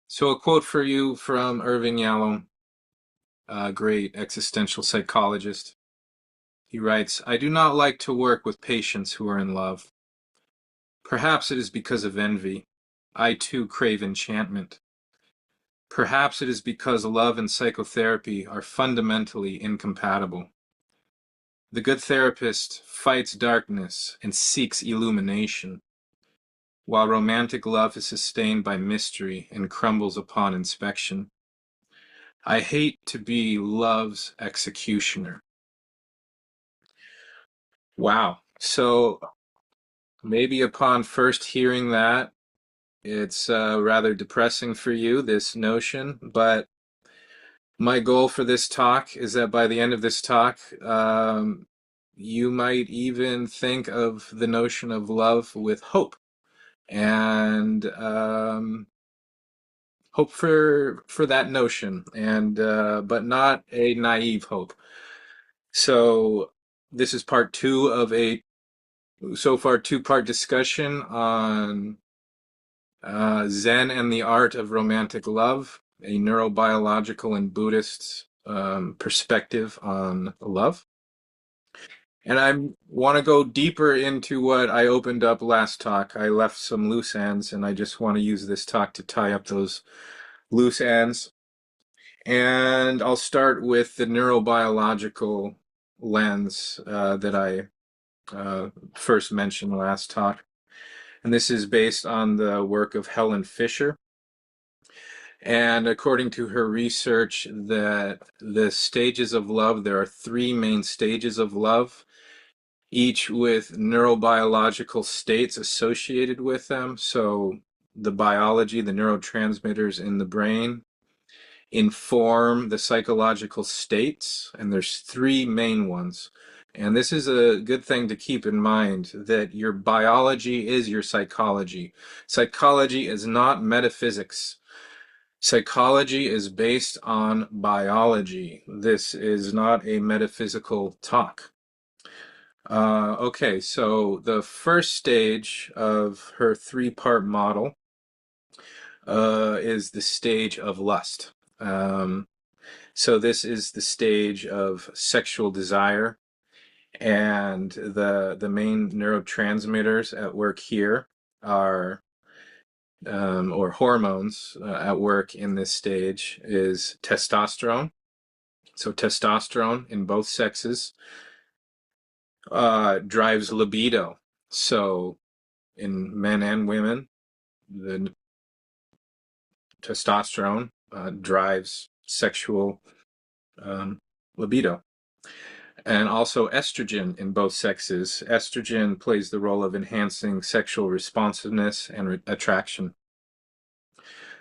So a quote for you from Irving Yalom, a great existential psychologist. He writes, I do not like to work with patients who are in love. Perhaps it is because of envy. I too crave enchantment. Perhaps it is because love and psychotherapy are fundamentally incompatible. The good therapist fights darkness and seeks illumination, while romantic love is sustained by mystery and crumbles upon inspection. I hate to be love's executioner. Wow. So maybe upon first hearing that, it's rather depressing for you, this notion. But my goal for this talk is that by the end of this talk, you might even think of the notion of love with hope and hope for that notion, and but not a naive hope. So this is part two of a so far two-part discussion on Zen and the Art of Romantic Love, a neurobiological and Buddhist perspective on love. And I want to go deeper into what I opened up last talk. I left some loose ends, and I just want to use this talk to tie up those loose ends. And I'll start with the neurobiological lens that I first mentioned last talk. And this is based on the work of Helen Fisher. And according to her research, that the stages of love, there are three main stages of love, each with neurobiological states associated with them. So the biology, the neurotransmitters in the brain inform the psychological states, and there's three main ones. And this is a good thing to keep in mind, that your biology is your psychology. Psychology is not metaphysics. Psychology is based on biology. This is not a metaphysical talk. Okay, so the first stage of her three-part model is the stage of lust. So this is the stage of sexual desire, and the main neurotransmitters at work here are or hormones at work in this stage is testosterone. So testosterone in both sexes drives libido. So in men and women, the testosterone drives sexual libido. And also estrogen in both sexes. Estrogen plays the role of enhancing sexual responsiveness and attraction.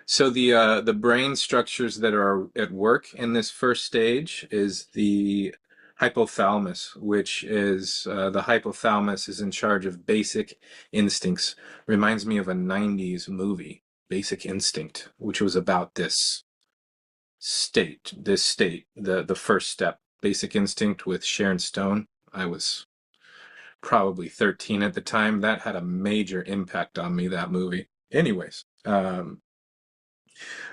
So the brain structures that are at work in this first stage is the hypothalamus, which is the hypothalamus is in charge of basic instincts. Reminds me of a 90s movie, Basic Instinct, which was about this state, the first step, Basic Instinct with Sharon Stone. I was probably 13 at the time. That had a major impact on me, that movie. Anyways, so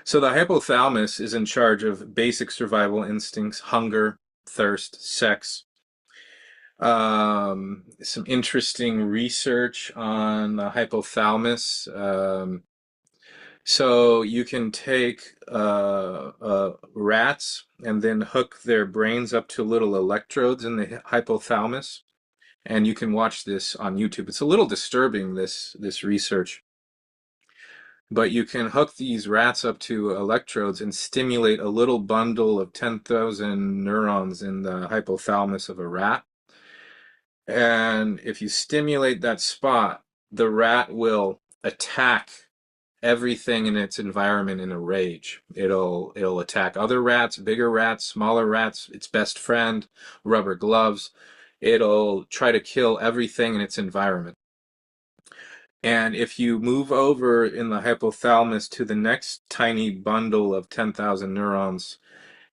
the hypothalamus is in charge of basic survival instincts, hunger, thirst, sex. Some interesting research on the hypothalamus. So you can take rats and then hook their brains up to little electrodes in the hypothalamus, and you can watch this on YouTube. It's a little disturbing, this research. But you can hook these rats up to electrodes and stimulate a little bundle of 10,000 neurons in the hypothalamus of a rat. And if you stimulate that spot, the rat will attack everything in its environment in a rage. It'll attack other rats, bigger rats, smaller rats, its best friend, rubber gloves. It'll try to kill everything in its environment. And if you move over in the hypothalamus to the next tiny bundle of 10,000 neurons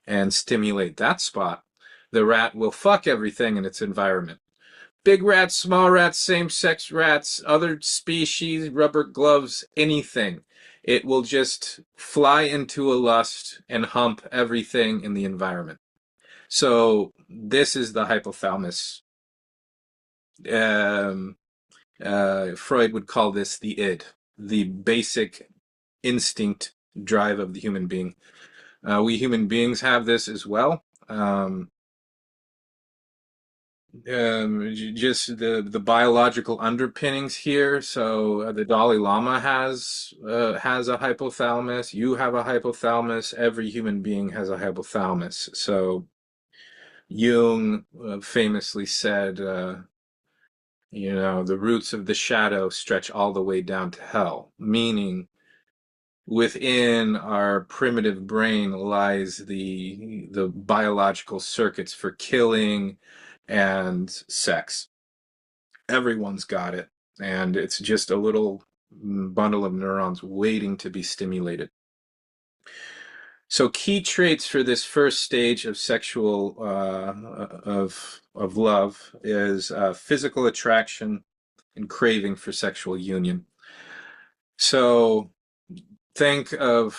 and stimulate that spot, the rat will fuck everything in its environment. Big rats, small rats, same-sex rats, other species, rubber gloves, anything. it will just fly into a lust and hump everything in the environment. So this is the hypothalamus. Um, Freud would call this the id, the basic instinct drive of the human being. We human beings have this as well. Just the biological underpinnings here. So the Dalai Lama has a hypothalamus. You have a hypothalamus. Every human being has a hypothalamus. So Jung famously said, the roots of the shadow stretch all the way down to hell, meaning within our primitive brain lies the biological circuits for killing and sex. Everyone's got it, and it's just a little bundle of neurons waiting to be stimulated. So key traits for this first stage of sexual of love is physical attraction and craving for sexual union. So think of,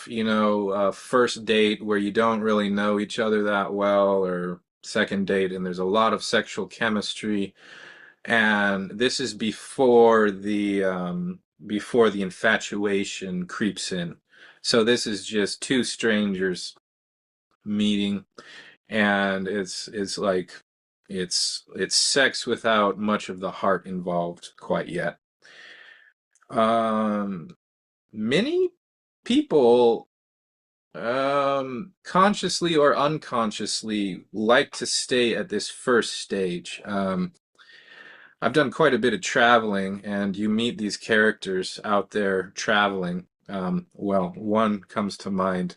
first date where you don't really know each other that well, or second date and there's a lot of sexual chemistry, and this is before the infatuation creeps in. So this is just two strangers meeting, and it's like it's sex without much of the heart involved quite yet. um Many people, consciously or unconsciously, like to stay at this first stage. I've done quite a bit of traveling, and you meet these characters out there traveling. Well, one comes to mind.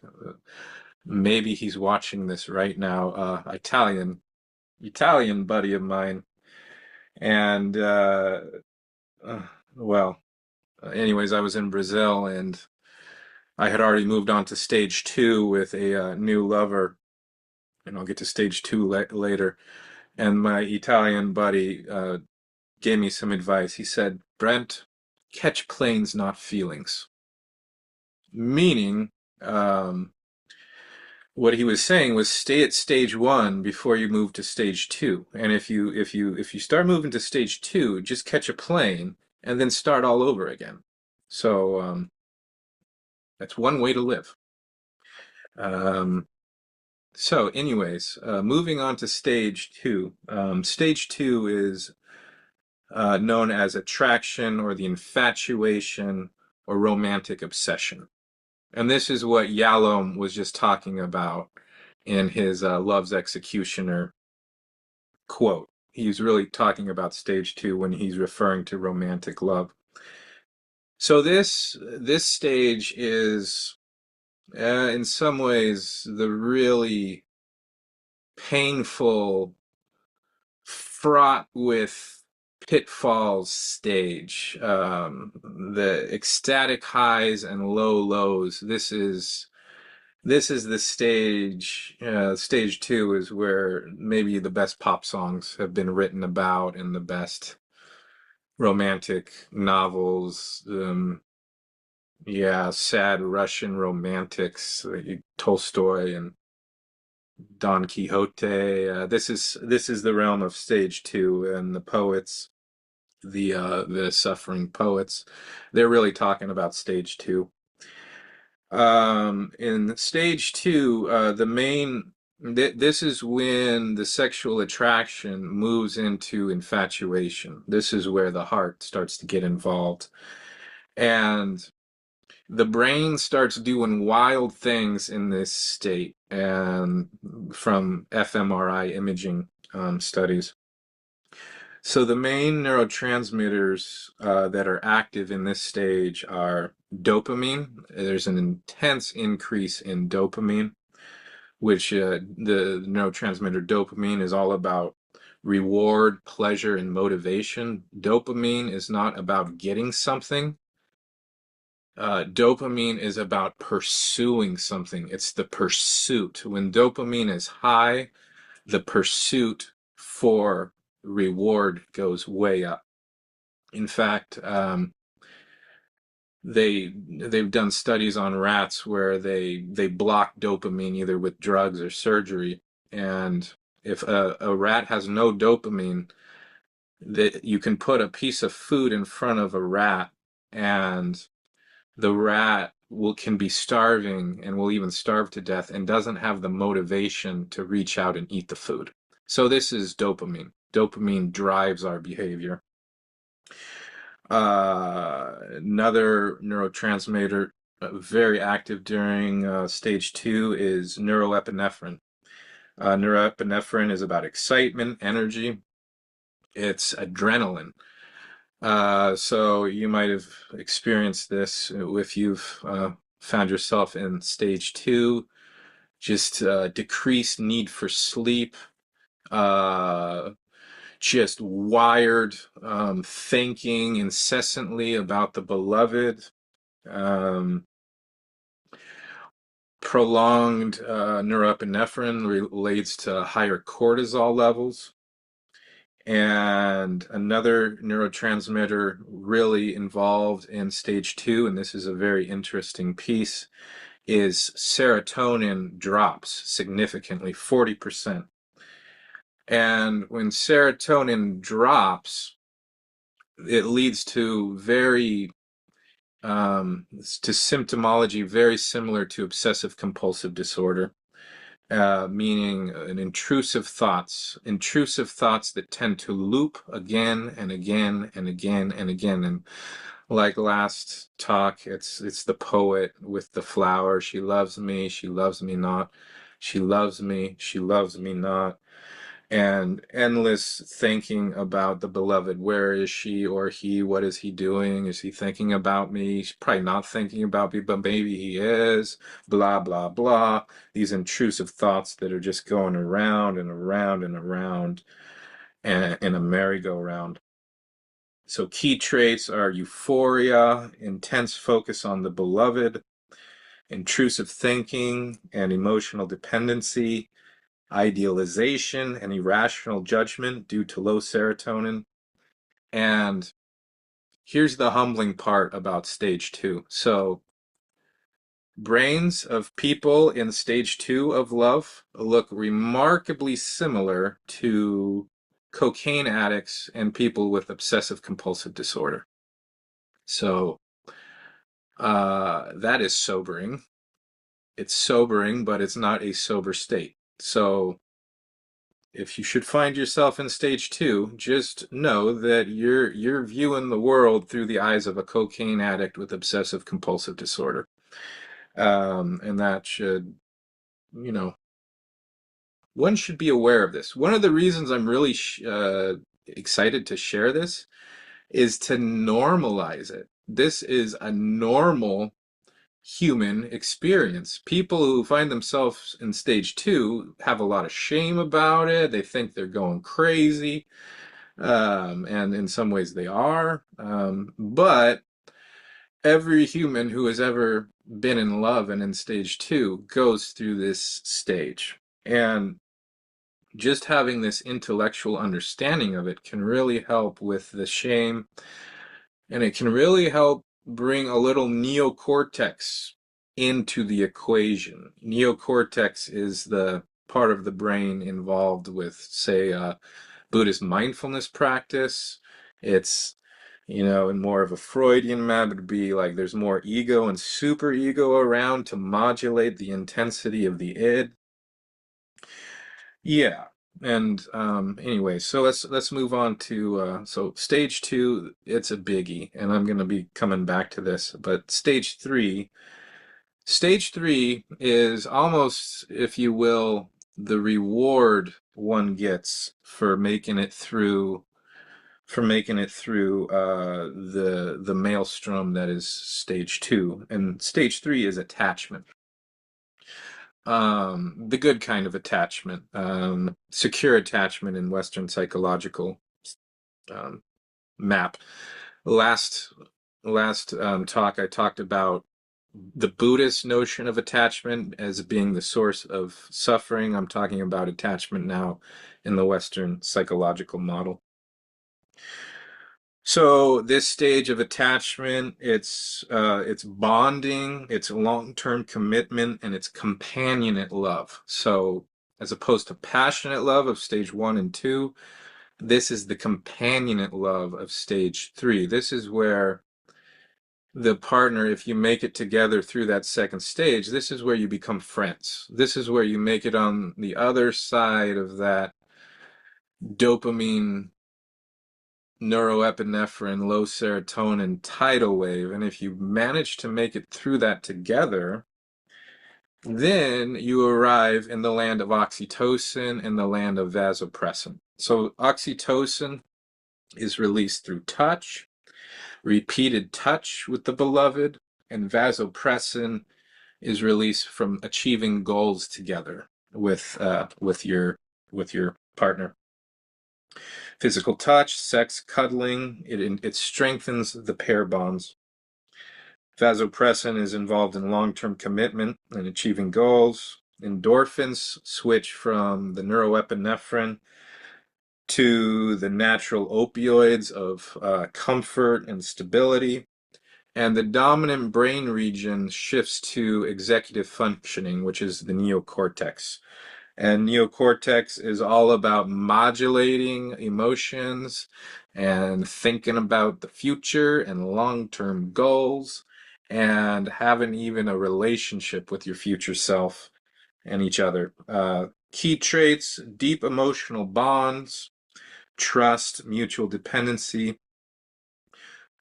Maybe he's watching this right now. Italian buddy of mine, and uh, well, anyways, I was in Brazil, and I had already moved on to stage two with a new lover, and I'll get to stage two later. And my Italian buddy gave me some advice. He said, Brent, catch planes, not feelings. Meaning, um, what he was saying was stay at stage one before you move to stage two. And if you start moving to stage two, just catch a plane and then start all over again. So that's one way to live. Um, So, anyways, moving on to stage two. Stage two is known as attraction or the infatuation or romantic obsession. And this is what Yalom was just talking about in his Love's Executioner quote. He's really talking about stage two when he's referring to romantic love. So this stage is, in some ways, the really painful, fraught with pitfalls stage. The ecstatic highs and low lows. This is the stage. Stage two is where maybe the best pop songs have been written about, and the best romantic novels. Yeah, sad Russian romantics, Tolstoy and Don Quixote. This is the realm of stage two, and the poets, the suffering poets, they're really talking about stage two. In stage two, this is when the sexual attraction moves into infatuation. This is where the heart starts to get involved, and the brain starts doing wild things in this state, and from fMRI imaging studies. So the main neurotransmitters that are active in this stage are dopamine. There's an intense increase in dopamine, which the neurotransmitter dopamine is all about reward, pleasure, and motivation. Dopamine is not about getting something. Dopamine is about pursuing something. It's the pursuit. When dopamine is high, the pursuit for reward goes way up. In fact, they've done studies on rats where they block dopamine either with drugs or surgery. And if a rat has no dopamine, that you can put a piece of food in front of a rat, and the rat can be starving and will even starve to death and doesn't have the motivation to reach out and eat the food. So this is dopamine. Dopamine drives our behavior. Another neurotransmitter very active during stage 2 is neuroepinephrine. Neuroepinephrine is about excitement, energy. It's adrenaline. So you might have experienced this if you've found yourself in stage 2, just decreased need for sleep, uh, just wired, thinking incessantly about the beloved, um, prolonged norepinephrine relates to higher cortisol levels. And another neurotransmitter really involved in stage 2, and this is a very interesting piece, is serotonin drops significantly, 40%. And when serotonin drops, it leads to to symptomology very similar to obsessive compulsive disorder, meaning intrusive thoughts that tend to loop again and again and again and again. And like last talk, it's the poet with the flower. She loves me not. She loves me, she loves me not. And endless thinking about the beloved. Where is she or he? What is he doing? Is he thinking about me? He's probably not thinking about me, but maybe he is. Blah, blah, blah. These intrusive thoughts that are just going around and around and around and in a merry-go-round. So key traits are euphoria, intense focus on the beloved, intrusive thinking and emotional dependency, idealization and irrational judgment due to low serotonin. And here's the humbling part about stage 2. So, brains of people in stage 2 of love look remarkably similar to cocaine addicts and people with obsessive compulsive disorder. So, that is sobering. It's sobering, but it's not a sober state. So, if you should find yourself in stage 2, just know that you're viewing the world through the eyes of a cocaine addict with obsessive compulsive disorder, and that should, you know, one should be aware of this. One of the reasons I'm really excited to share this is to normalize it. This is a normal human experience. People who find themselves in stage 2 have a lot of shame about it. They think they're going crazy. And in some ways they are. But every human who has ever been in love and in stage 2 goes through this stage. And just having this intellectual understanding of it can really help with the shame, and it can really help bring a little neocortex into the equation. Neocortex is the part of the brain involved with, say, Buddhist mindfulness practice. It's, in more of a Freudian map, it'd be like there's more ego and super ego around to modulate the intensity of the id. Yeah. And anyway, so let's move on to so stage 2, it's a biggie, and I'm going to be coming back to this. But stage 3 is almost, if you will, the reward one gets for making it through the maelstrom that is stage 2. And stage 3 is attachment, the good kind of attachment, secure attachment in Western psychological um, map. Last talk I talked about the Buddhist notion of attachment as being the source of suffering. I'm talking about attachment now in the Western psychological model. So this stage of attachment, it's bonding, it's long-term commitment, and it's companionate love. So as opposed to passionate love of stage one and two, this is the companionate love of stage three. This is where the partner, if you make it together through that second stage, this is where you become friends. This is where you make it on the other side of that dopamine, neuroepinephrine, low serotonin tidal wave. And if you manage to make it through that together, then you arrive in the land of oxytocin and the land of vasopressin. So oxytocin is released through touch, repeated touch with the beloved, and vasopressin is released from achieving goals together with your partner. Physical touch, sex, cuddling, it strengthens the pair bonds. Vasopressin is involved in long-term commitment and achieving goals. Endorphins switch from the neuroepinephrine to the natural opioids of comfort and stability. And the dominant brain region shifts to executive functioning, which is the neocortex. And neocortex is all about modulating emotions and thinking about the future and long-term goals and having even a relationship with your future self and each other. Key traits: deep emotional bonds, trust, mutual dependency,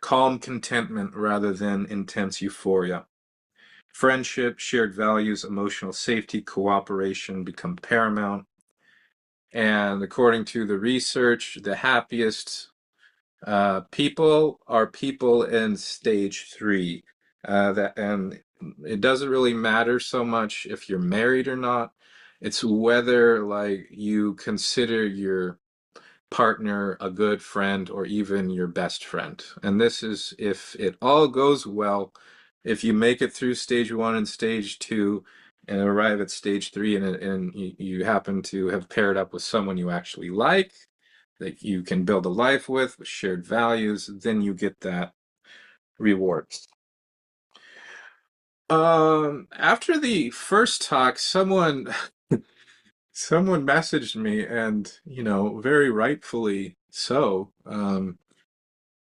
calm contentment rather than intense euphoria. Friendship, shared values, emotional safety, cooperation become paramount. And according to the research, the happiest people are people in stage three. And it doesn't really matter so much if you're married or not. It's whether like you consider your partner a good friend or even your best friend. And this is if it all goes well, if you make it through stage one and stage two and arrive at stage three and you happen to have paired up with someone you actually like, that you can build a life with shared values, then you get that reward. After the first talk, someone messaged me and, very rightfully so,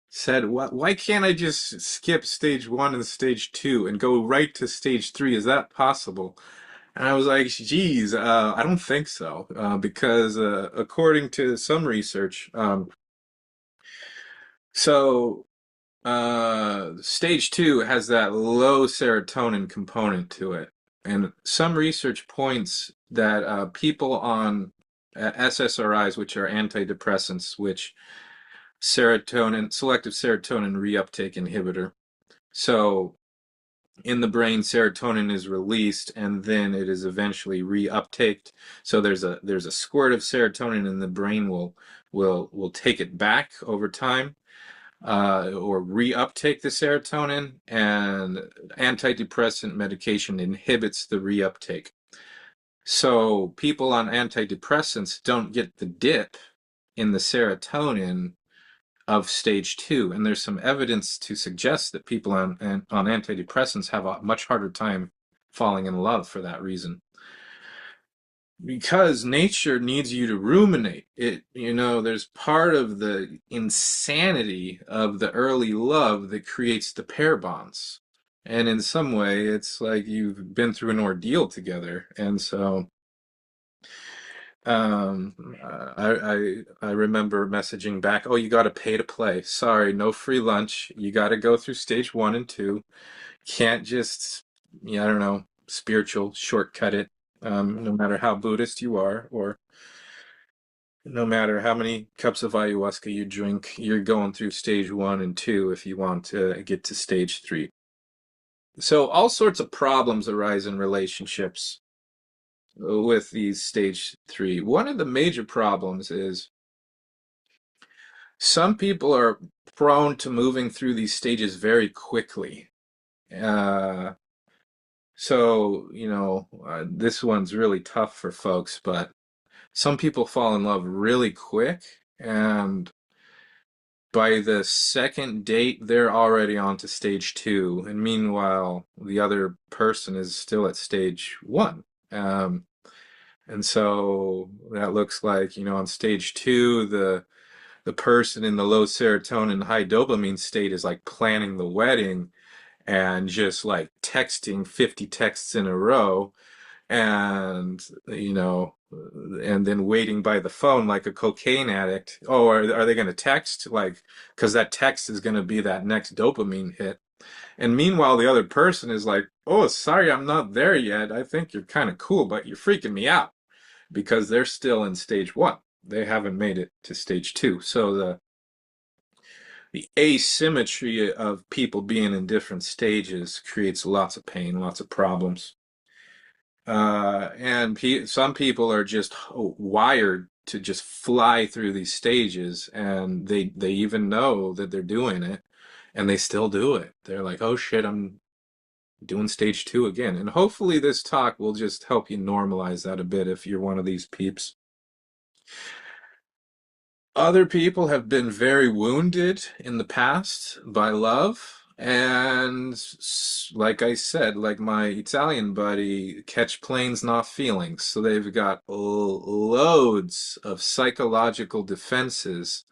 said, why can't I just skip stage one and stage two and go right to stage three? Is that possible? And I was like, geez, I don't think so, because according to some research, so stage two has that low serotonin component to it. And some research points that people on SSRIs, which are antidepressants, which selective serotonin reuptake inhibitor. So in the brain, serotonin is released and then it is eventually reuptaked. So there's a squirt of serotonin and the brain will take it back over time, or reuptake the serotonin, and antidepressant medication inhibits the reuptake. So people on antidepressants don't get the dip in the serotonin of stage two, and there's some evidence to suggest that people on antidepressants have a much harder time falling in love for that reason. Because nature needs you to ruminate. There's part of the insanity of the early love that creates the pair bonds. And in some way, it's like you've been through an ordeal together. And so I remember messaging back, oh, you got to pay to play. Sorry, no free lunch. You got to go through stage one and two. Can't just, I don't know, spiritual shortcut it. No matter how Buddhist you are, or no matter how many cups of ayahuasca you drink, you're going through stage one and two if you want to get to stage three. So all sorts of problems arise in relationships with these stage three. One of the major problems is some people are prone to moving through these stages very quickly. Uh, this one's really tough for folks, but some people fall in love really quick, By the second date, they're already on to stage two, and meanwhile, the other person is still at stage one. Um, and so that looks like, on stage two, the person in the low serotonin, high dopamine state is like planning the wedding and just like texting 50 texts in a row, and and then waiting by the phone like a cocaine addict. Oh, are they going to text, like, because that text is going to be that next dopamine hit. And meanwhile the other person is like, oh, sorry, I'm not there yet. I think you're kind of cool, but you're freaking me out, because they're still in stage one. They haven't made it to stage two. So the asymmetry of people being in different stages creates lots of pain, lots of problems. And some people are just wired to just fly through these stages, and they even know that they're doing it, and they still do it. They're like, oh shit, I'm doing stage two again. And hopefully this talk will just help you normalize that a bit if you're one of these peeps. Other people have been very wounded in the past by love. And like I said, like my Italian buddy, catch planes, not feelings. So they've got loads of psychological defenses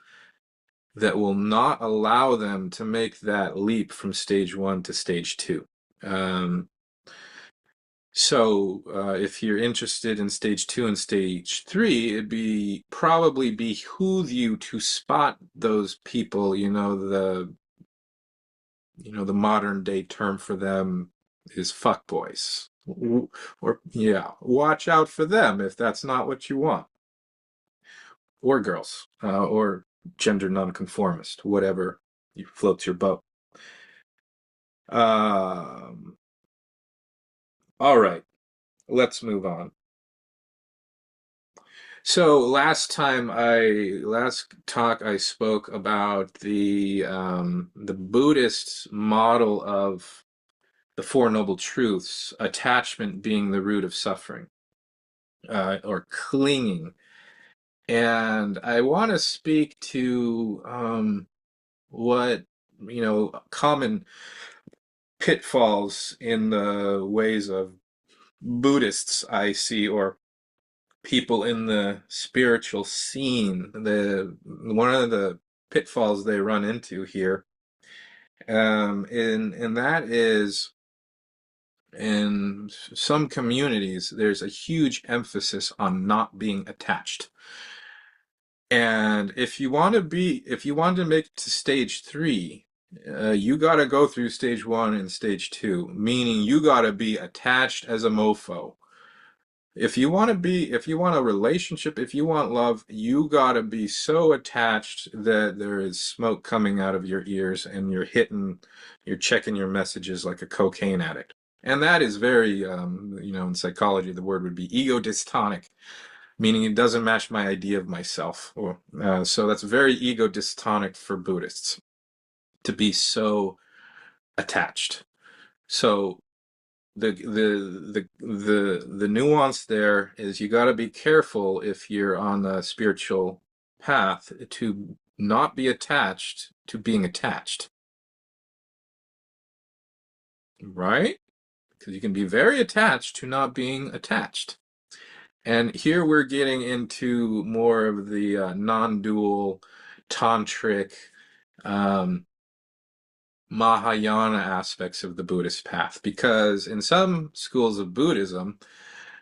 that will not allow them to make that leap from stage one to stage two. Um, so if you're interested in stage two and stage three, it'd be probably behoove you to spot those people. The modern day term for them is fuckboys. Or yeah, watch out for them if that's not what you want. Or girls, or gender nonconformist, whatever floats your boat. Um, all right, let's move on. So last talk I spoke about the Buddhist model of the Four Noble Truths, attachment being the root of suffering, or clinging. And I want to speak to what, common pitfalls in the ways of Buddhists I see, or people in the spiritual scene. One of the pitfalls they run into here, and that is, in some communities, there's a huge emphasis on not being attached. And if you want to make it to stage three, you got to go through stage one and stage two, meaning you got to be attached as a mofo. If you want a relationship, if you want love, you got to be so attached that there is smoke coming out of your ears, and you're checking your messages like a cocaine addict. And that is very, in psychology, the word would be ego dystonic, meaning it doesn't match my idea of myself. So that's very ego dystonic for Buddhists to be so attached. So the nuance there is, you got to be careful if you're on a spiritual path to not be attached to being attached, right? Because you can be very attached to not being attached. And here we're getting into more of the non-dual tantric, um, Mahayana aspects of the Buddhist path, because in some schools of Buddhism,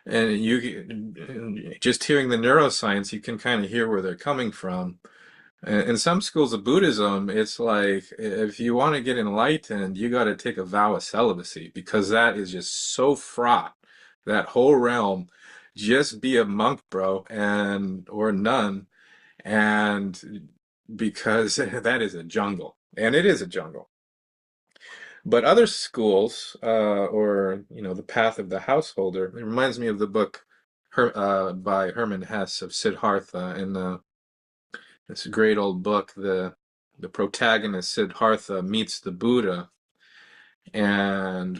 and you just hearing the neuroscience, you can kind of hear where they're coming from. In some schools of Buddhism, it's like, if you want to get enlightened, you got to take a vow of celibacy, because that is just so fraught. That whole realm, just be a monk, bro, and or nun, and because that is a jungle, and it is a jungle. But other schools, or the path of the householder, it reminds me of the book by Hermann Hesse of Siddhartha. In this great old book, the protagonist Siddhartha meets the Buddha, and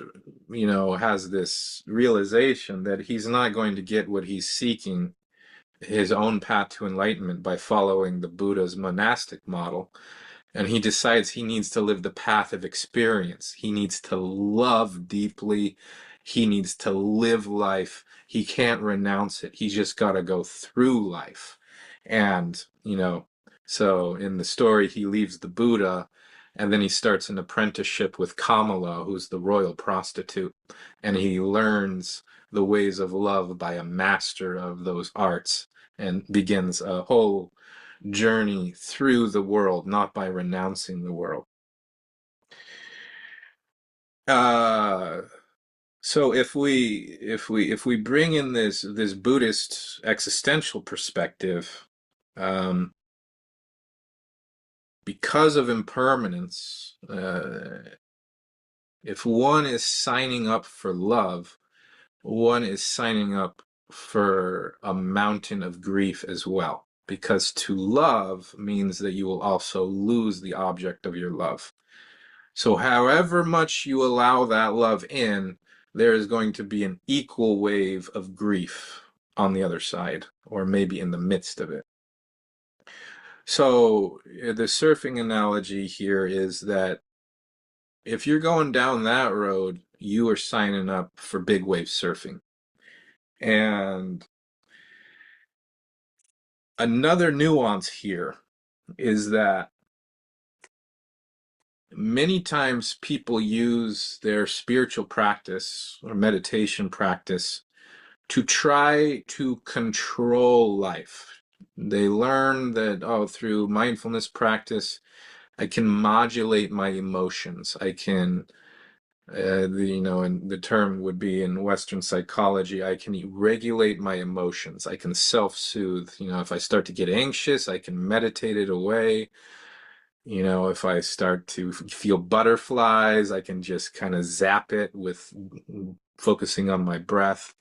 has this realization that he's not going to get what he's seeking, his own path to enlightenment, by following the Buddha's monastic model. And he decides he needs to live the path of experience. He needs to love deeply. He needs to live life. He can't renounce it. He's just got to go through life. And, so in the story, he leaves the Buddha and then he starts an apprenticeship with Kamala, who's the royal prostitute. And he learns the ways of love by a master of those arts and begins a whole journey through the world, not by renouncing the world. Uh, so if we bring in this Buddhist existential perspective, um, because of impermanence, if one is signing up for love, one is signing up for a mountain of grief as well. Because to love means that you will also lose the object of your love. So however much you allow that love in, there is going to be an equal wave of grief on the other side, or maybe in the midst of it. So the surfing analogy here is that if you're going down that road, you are signing up for big wave surfing. And another nuance here is that many times people use their spiritual practice or meditation practice to try to control life. They learn that, through mindfulness practice, I can modulate my emotions. I can, and the term would be in Western psychology, I can regulate my emotions. I can self-soothe. If I start to get anxious, I can meditate it away. If I start to feel butterflies, I can just kind of zap it with focusing on my breath.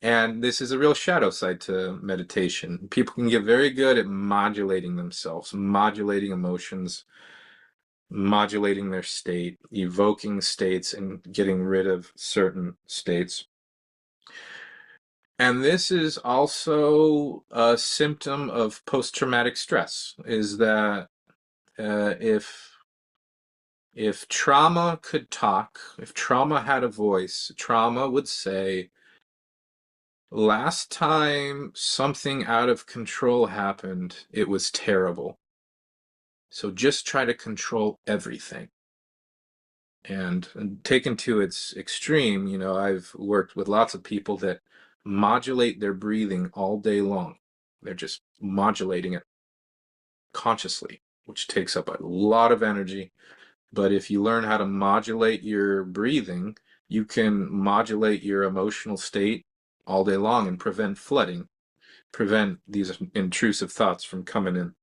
And this is a real shadow side to meditation. People can get very good at modulating themselves, modulating emotions, modulating their state, evoking states, and getting rid of certain states. And this is also a symptom of post-traumatic stress, is that if trauma could talk, if trauma had a voice, trauma would say, last time something out of control happened, it was terrible. So just try to control everything. And taken to its extreme, I've worked with lots of people that modulate their breathing all day long. They're just modulating it consciously, which takes up a lot of energy. But if you learn how to modulate your breathing, you can modulate your emotional state all day long and prevent flooding, prevent these intrusive thoughts from coming in.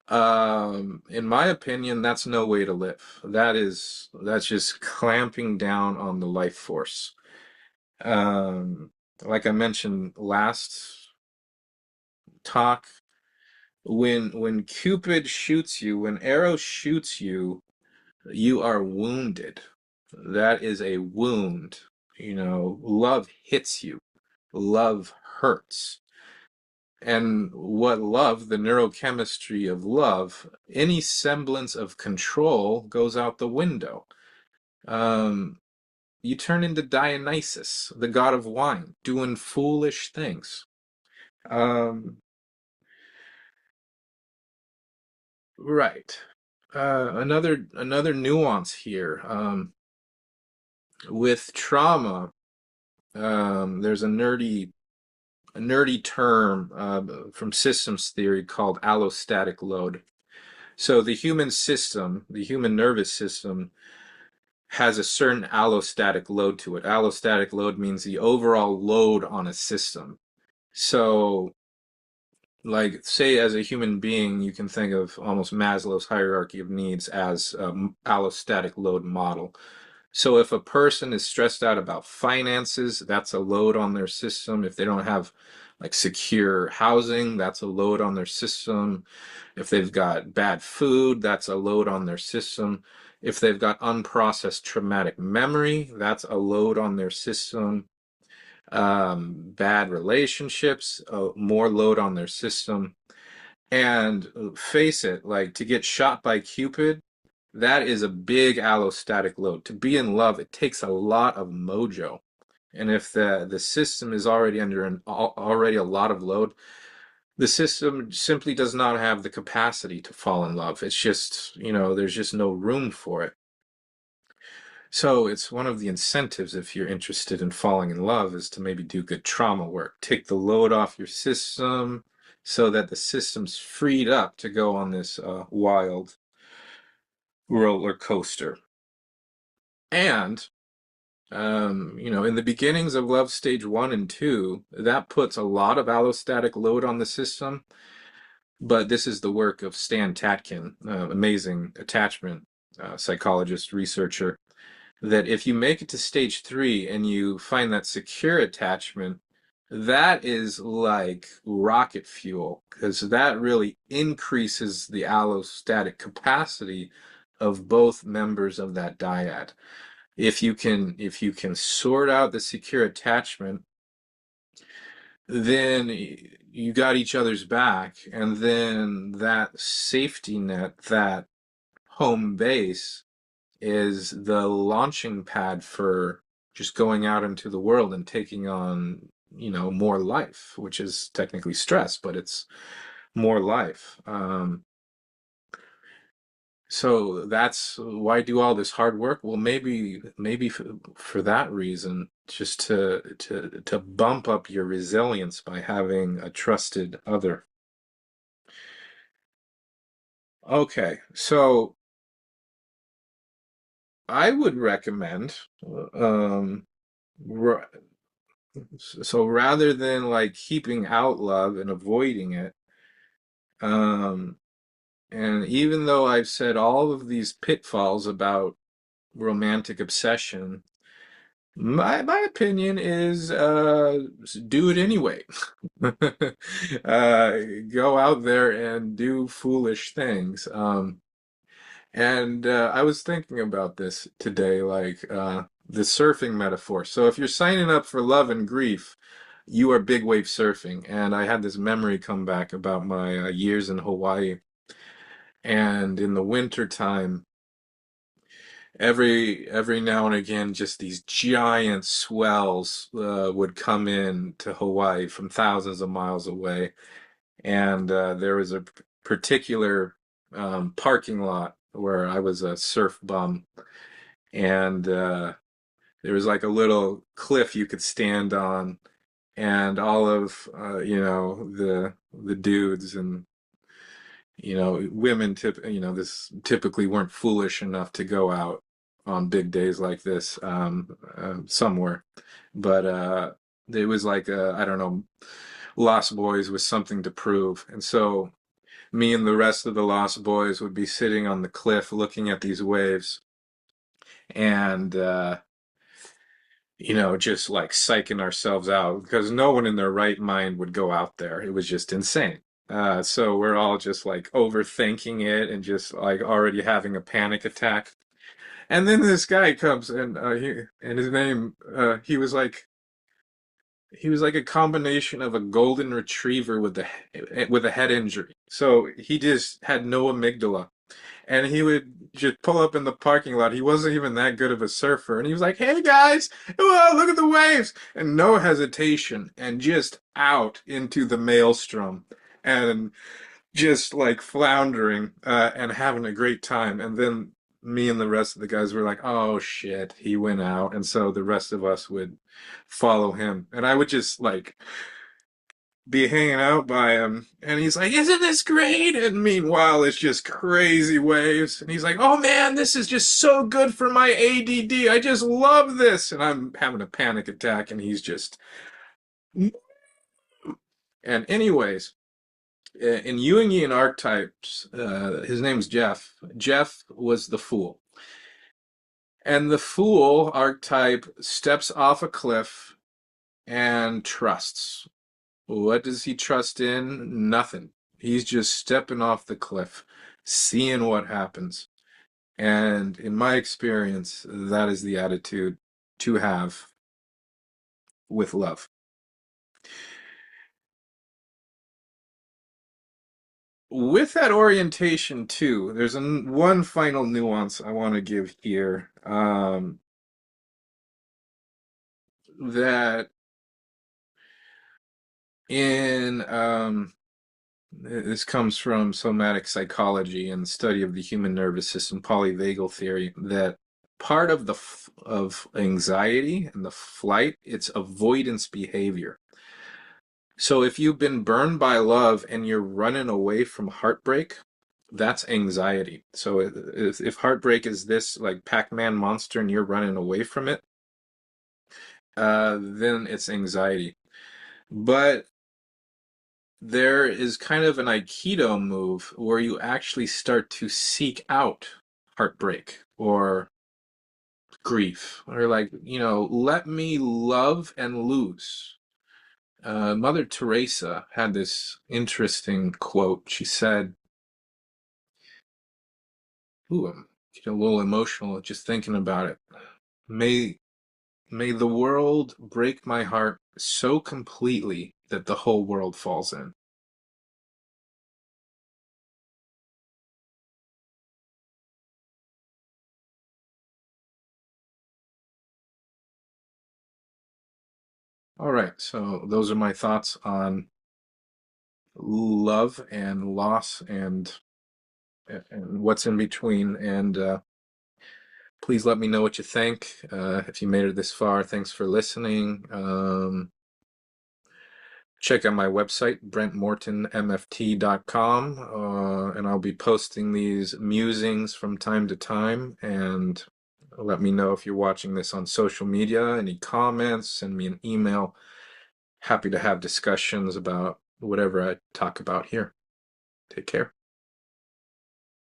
In my opinion, that's no way to live. That's just clamping down on the life force. Um, like I mentioned last talk, when Cupid shoots you, when arrow shoots you, you are wounded. That is a wound. Love hits you. Love hurts. And what love, the neurochemistry of love, any semblance of control goes out the window. Um, you turn into Dionysus, the god of wine, doing foolish things. Um, right. Another nuance here. With trauma, there's a nerdy term from systems theory called allostatic load. So the human system, the human nervous system, has a certain allostatic load to it. Allostatic load means the overall load on a system. So, like, say, as a human being, you can think of almost Maslow's hierarchy of needs as an allostatic load model. So if a person is stressed out about finances, that's a load on their system. If they don't have like secure housing, that's a load on their system. If they've got bad food, that's a load on their system. If they've got unprocessed traumatic memory, that's a load on their system. Bad relationships, more load on their system. And face it, like to get shot by Cupid, that is a big allostatic load. To be in love, it takes a lot of mojo. And if the system is already under already a lot of load, the system simply does not have the capacity to fall in love. It's just, there's just no room for it. So it's one of the incentives if you're interested in falling in love is to maybe do good trauma work. Take the load off your system so that the system's freed up to go on this wild roller coaster. And, in the beginnings of love stage 1 and 2, that puts a lot of allostatic load on the system. But this is the work of Stan Tatkin, amazing attachment psychologist, researcher, that if you make it to stage 3 and you find that secure attachment, that is like rocket fuel because that really increases the allostatic capacity of both members of that dyad. If you can sort out the secure attachment, then you got each other's back, and then that safety net, that home base, is the launching pad for just going out into the world and taking on, more life, which is technically stress, but it's more life. So that's why do all this hard work? Well, maybe for that reason, just to bump up your resilience by having a trusted other. Okay, so I would recommend, um, r- so rather than like keeping out love and avoiding it, um, and even though I've said all of these pitfalls about romantic obsession, my opinion is do it anyway. Go out there and do foolish things. And I was thinking about this today, like the surfing metaphor. So if you're signing up for love and grief, you are big wave surfing. And I had this memory come back about my years in Hawaii. And in the winter time, every now and again, just these giant swells would come in to Hawaii from thousands of miles away. And there was a particular parking lot where I was a surf bum, and there was like a little cliff you could stand on, and all of the dudes and women this typically weren't foolish enough to go out on big days like this. Some were, but it was like I don't know, Lost Boys with something to prove, and so me and the rest of the Lost Boys would be sitting on the cliff looking at these waves and just like psyching ourselves out because no one in their right mind would go out there. It was just insane. So we're all just like overthinking it and just like already having a panic attack. And then this guy comes and his name he was like a combination of a golden retriever with a head injury. So he just had no amygdala, and he would just pull up in the parking lot. He wasn't even that good of a surfer. And he was like, "Hey guys, whoa, look at the waves." And no hesitation, and just out into the maelstrom and just like floundering and having a great time. And then me and the rest of the guys were like, "Oh shit, he went out." And so the rest of us would follow him. And I would just like be hanging out by him, and he's like, "Isn't this great?" And meanwhile, it's just crazy waves. And he's like, "Oh man, this is just so good for my ADD. I just love this." And I'm having a panic attack, and he's just. And anyways, in Jungian archetypes, his name's Jeff. Jeff was the fool, and the fool archetype steps off a cliff and trusts. What does he trust in? Nothing. He's just stepping off the cliff, seeing what happens. And in my experience, that is the attitude to have with love. with that orientation too, there's one final nuance I want to give here. That in this comes from somatic psychology and the study of the human nervous system, polyvagal theory, that part of of anxiety and the flight, it's avoidance behavior. So if you've been burned by love and you're running away from heartbreak, that's anxiety. So if heartbreak is this like Pac-Man monster and you're running away from it, then it's anxiety. But there is kind of an Aikido move where you actually start to seek out heartbreak or grief, or like, let me love and lose. Mother Teresa had this interesting quote. She said, ooh, I'm getting a little emotional just thinking about it. May may the world break my heart so completely that the whole world falls in. All right, so those are my thoughts on love and loss and what's in between. And please let me know what you think. If you made it this far, thanks for listening. Check out my website, brentmortonmft.com, and I'll be posting these musings from time to time. And let me know if you're watching this on social media. Any comments, send me an email. Happy to have discussions about whatever I talk about here. Take care.